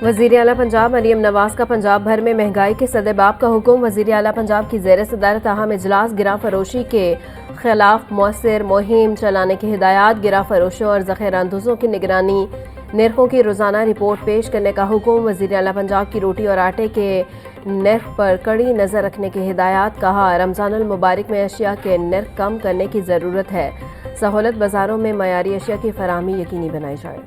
वज़ीर आला पंजाब मरियम नवाज का पंजाब भर में महंगाई के सदेबाप का हुक्म। वज़ीर आला पंजाब की ज़ेर सदारत अहम इजलास गिरा फरोशी के खिलाफ मौसर मुहिम चलाने की हिदायत। गिरा फरोशों और ज़ख़ीराअंदोज़ों की निगरानी, नरखों की रोज़ाना रिपोर्ट पेश करने का हुक्म। वज़ीर आला पंजाब की रोटी और आटे के नर्ख पर कड़ी नज़र रखने की हिदायत। कहा, रमज़ानुल मुबारक में अशिया के नर्ख कम करने की ज़रूरत है। सहूलत बाज़ारों में मयारी अशिया की फराहमी यकीनी बनाई जाए।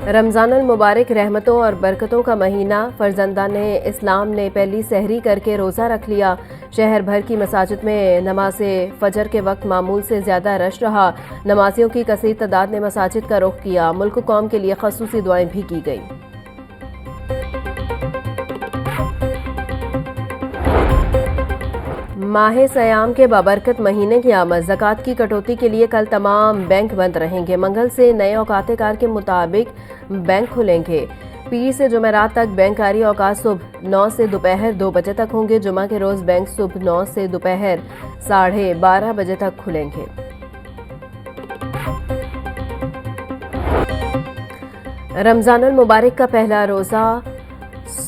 रमज़ानुल मुबारक रहमतों और बरकतों का महीना। फर्जंदाने इस्लाम ने पहली सहरी करके रोज़ा रख लिया। शहर भर की मसाजिद में नमाज फजर के वक्त मामूल से ज़्यादा रश रहा। नमाजियों की कसीर तादाद ने मसाजिद का रुख किया। मुल्क कौम के लिए खसूसी दुआएं भी की गई। माह सयाम के बाबरकत महीने की आमद। ज़कात की कटौती के लिए कल तमाम बैंक बंद रहेंगे। मंगल से नए औकात कार के मुताबिक बैंक खुलेंगे। पीर से जुमेरात तक बैंकारी औकात सुबह 9 से दोपहर 2 बजे तक होंगे। जुमा के रोज़ बैंक सुबह 9 से दोपहर 12:30 बजे तक खुलेंगे। रमज़ानुल मुबारक का पहला रोज़ा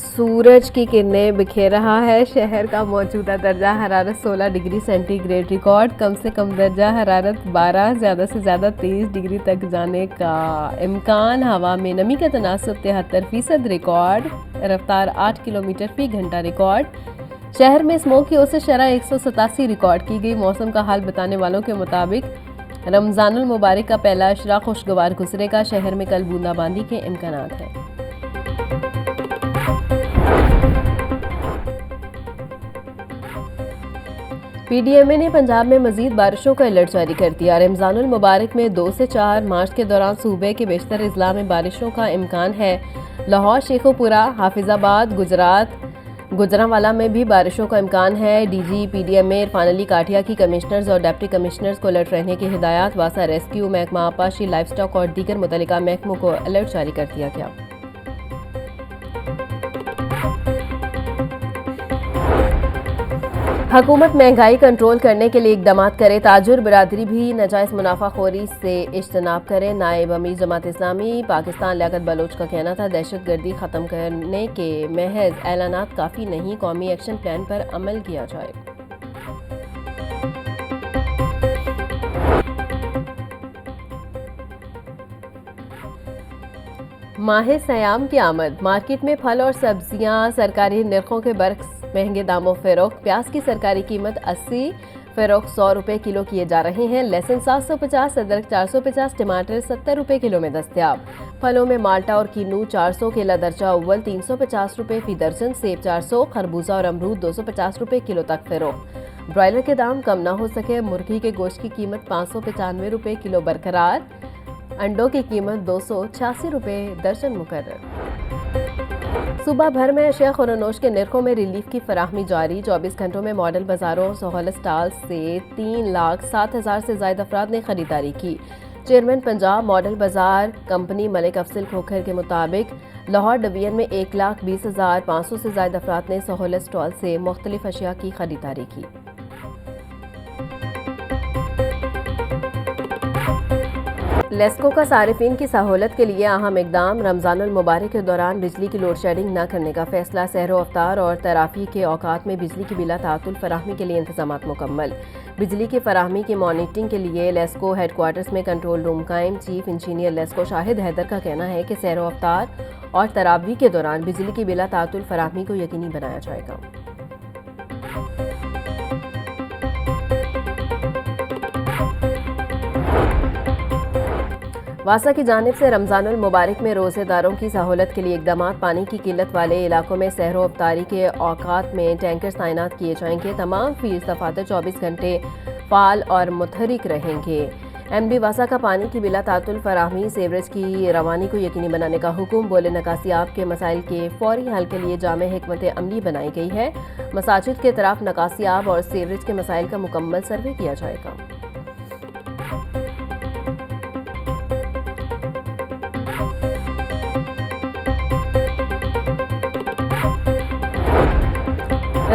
सूरज की किरणें बिखेर रहा है। शहर का मौजूदा दर्जा हरारत 16 डिग्री सेंटीग्रेड रिकॉर्ड। कम से कम दर्जा हरारत 12, ज़्यादा से ज़्यादा 23 डिग्री तक जाने का इम्कान। हवा में नमी का तनासब 73% रिकॉर्ड। रफ्तार 8 किलोमीटर फी घंटा रिकॉर्ड। शहर में स्मोक की ओर से शरह 187 रिकॉर्ड की गई। मौसम का हाल बताने वालों के मुताबिक रमज़ानुल मुबारक का पहला अशरा खुशगवार गुजरेगा। शहर में कल बूंदाबांदी के इम्कानात हैं। पीडीएमए ने पंजाब में मजीद बारिशों का अलर्ट जारी कर दिया। रमज़ानुल मुबारक में 2 से 4 मार्च के दौरान सूबे के बेशतर अजला में बारिशों का इम्कान है। लाहौर, शेखोपुरा, हाफिजाबाद, गुजरांवाला में भी बारिशों का इम्कान है। डीजी पीडीएमए इरफान अली काठिया की कमिश्नर्स और डिप्टी कमिश्नर्स को अलर्ट रहने की हिदायत। वासा रेस्क्यू महकमा, आपाशी, लाइफ स्टॉक और दीगर मुतल्लिका महकमों को अलर्ट जारी कर दिया गया। हुकूमत महंगाई कंट्रोल करने के लिए इकदाम करे। ताजुर बिरादरी भी नाजायज़ मुनाफाखोरी से इज्तनाब करे। नायब अमीर जमात इस्लामी पाकिस्तान लियाकत बलोच का कहना था, दहशत गर्दी ख़त्म करने के महज ऐलानात काफ़ी नहीं, कौमी एक्शन प्लान पर अमल किया जाए। माह सयाम की आमद। मार्केट में फल और सब्जियां सरकारी नरखों के बरक्स महंगे दामों फरोख्त। प्याज की सरकारी कीमत 80, फरोख्त 100 रुपये किलो किए जा रहे हैं। लहसुन 750, अदरक 450, टमाटर 70 रुपये किलो में दस्तयाब। फलों में माल्टा और कीनू 400, केला दर्जा अव्वल 350 रुपये फी दर्जन, सेब 400, खरबूजा और अमरूद 250 रुपये किलो तक फरोख्त। ब्रॉयलर के दाम कम ना हो सके। मुर्गी के गोश्त की कीमत 595 रुपये किलो बरकरार। अंडों की कीमत 286 रुपये दर्जन मुकर्रर। सुबह भर में अशिया खुरनोश के नरखों में रिलीफ की फराहमी जारी। 24 घंटों में मॉडल बाजारों सहूलत स्टॉल से 3,07,000 से ज़ायद अफराद ने खरीदारी की। चेयरमैन पंजाब मॉडल बाजार कंपनी मलिक अफजल खोखर के मुताबिक लाहौर डिवीजन में 1,20,500 से ज़ायद अफराद ने सहूलत स्टॉल से मुख्तलिफ अशिया की खरीदारी की। लेस्को का सारिफिन की सहूलत के लिए अहम इकदाम। रमज़ानुल मुबारक के दौरान बिजली की लोड शेडिंग न करने का फैसला। सहरो अफ्तार और तराफी के औकात में बिजली की बिला तातुल फराहमी के लिए इंतजामात मुकम्मल। बिजली की फराहमी की मॉनिटरिंग के लिए लेस्को हेडक्वार्टर्स में कंट्रोल रूम कायम। चीफ इंजीनियर लेस्को शाहिद हैदर का कहना है कि सहरो अफ्तार और तरावी के दौरान बिजली की बिला तातुल फराहमी को यकीनी बनाया जाएगा। वासा की जानिब से रमज़ानुल मुबारक में रोज़ेदारों की सहूलत के लिए इकदाम। पानी की किल्लत वाले इलाकों में सहरो अफ्तारी के औकात में टैंकर्स तैनात किए जाएंगे। तमाम फील्ड दफातर 24 घंटे फाल और मुतहरिक रहेंगे। एमडी वासा का पानी की बिला तातुल फराहमी, सेवरेज की रवानी को यकीनी बनाने का हुक्म। बोले नकासियाब के मसाइल के फौरी हल के लिए जामे हिकमत अमली बनाई गई है। मसाजिद के तरफ नकासियाब और सेवरेज के मसाइल का मुकम्मल सर्वे किया जाएगा।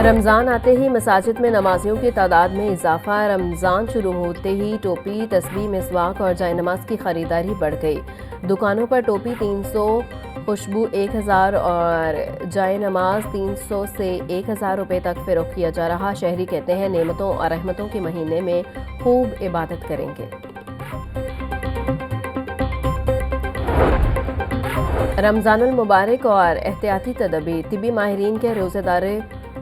रमज़ान आते ही मसाजिद में नमाजियों की तादाद में इजाफा। रमज़ान शुरू होते ही टोपी, तस्बीह, मिसवाक और जाए नमाज की खरीदारी बढ़ गई। दुकानों पर टोपी 300, खुशबू 1000 और जाए नमाज 300 से 1000 रुपये तक फ़रोख्त किया जा रहा। शहरी कहते हैं नेमतों और रहमतों के महीने में खूब इबादत करेंगे। रमज़ानुल मुबारक और एहतियाती तदबीर। तिबी माहिरीन के रोज़ेदार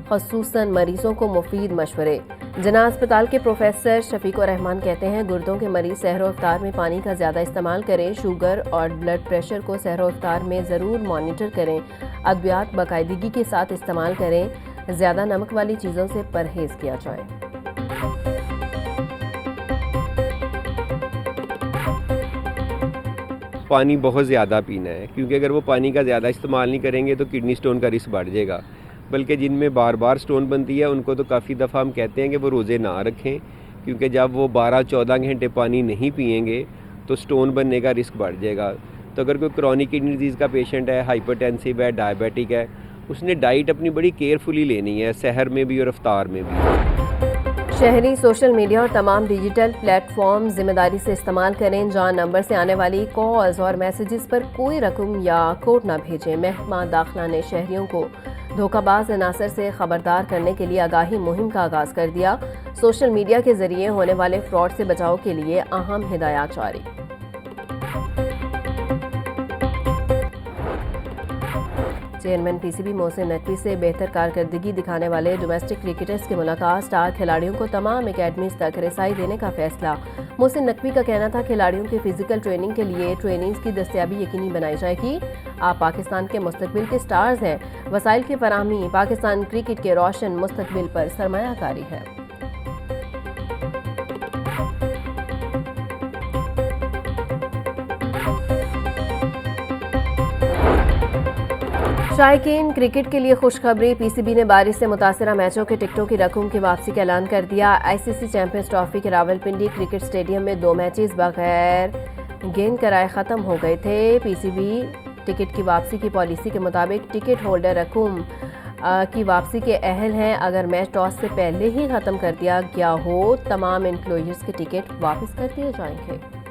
ख़ुसूसन मरीज़ों को मुफीद मशवरे। जना अस्पताल के प्रोफेसर शफीकुर रहमान कहते हैं गुर्दों के मरीज़ सहर इफ्तार में पानी का ज़्यादा इस्तेमाल करें। शुगर और ब्लड प्रेशर को सहर इफ्तार में ज़रूर मॉनिटर करें। अद्वियात बाकायदगी के साथ इस्तेमाल करें। ज़्यादा नमक वाली चीज़ों से परहेज़ किया जाए। पानी बहुत ज़्यादा पीना है, क्योंकि अगर वो पानी का ज़्यादा इस्तेमाल नहीं करेंगे तो किडनी स्टोन का रिस्क बढ़ जाएगा। बल्कि जिनमें बार बार स्टोन बनती है उनको तो काफ़ी दफ़ा हम कहते हैं कि वो रोज़े ना रखें, क्योंकि जब वो 12-14 घंटे पानी नहीं पिएंगे तो स्टोन बनने का रिस्क बढ़ जाएगा। तो अगर कोई क्रॉनिक किडनी डिजीज़ का पेशेंट है, हाइपरटेंसिव है, डायबिटिक है, उसने डाइट अपनी बड़ी केयरफुली लेनी है, सहर में भी और इफ्तार में भी। शहरी सोशल मीडिया और तमाम डिजिटल प्लेटफॉर्म जिम्मेदारी से इस्तेमाल करें। जान नंबर से आने वाली कॉल्स और मैसेजेस पर कोई रकम या कोड ना भेजें। महकमा दाखिला ने शहरियों को धोखाबाज अनासर से खबरदार करने के लिए आगाही मुहिम का आगाज कर दिया। सोशल मीडिया के जरिए होने वाले फ्रॉड से बचाव के लिए अहम हिदायत जारी। चेयरमैन पीसीबी मोहसिन नकवी से बेहतर कारकर्दगी दिखाने वाले डोमेस्टिक क्रिकेटर्स की मुलाकात। स्टार खिलाड़ियों को तमाम एकेडमीज तक रसाई देने का फैसला। मोहसिन नकवी का कहना था खिलाड़ियों की फिजिकल ट्रेनिंग के लिए ट्रेनिंग्स की दस्तयाबी यकीनी बनाई जाएगी। आप पाकिस्तान के मुस्तकबिल के स्टार्स हैं। वसाइल की फराहमी पाकिस्तान क्रिकेट के रोशन मुस्तकबिल पर सरमायाकारी है। शायकीन क्रिकेट के लिए खुशखबरी। पीसीबी ने बारिश से मुतासरा मैचों के टिकटों की रकम की वापसी का ऐलान कर दिया। आईसीसी चैंपियंस ट्रॉफी के रावलपिंडी क्रिकेट स्टेडियम में 2 मैचेस बगैर गेंद कराए ख़त्म हो गए थे। पीसीबी टिकट की वापसी की पॉलिसी के मुताबिक टिकट होल्डर रकम की वापसी के अहल हैं। अगर मैच टॉस से पहले ही ख़त्म कर दिया गया हो, तमाम एम्प्लॉयर्स के टिकट वापस कर दिए जाएंगे।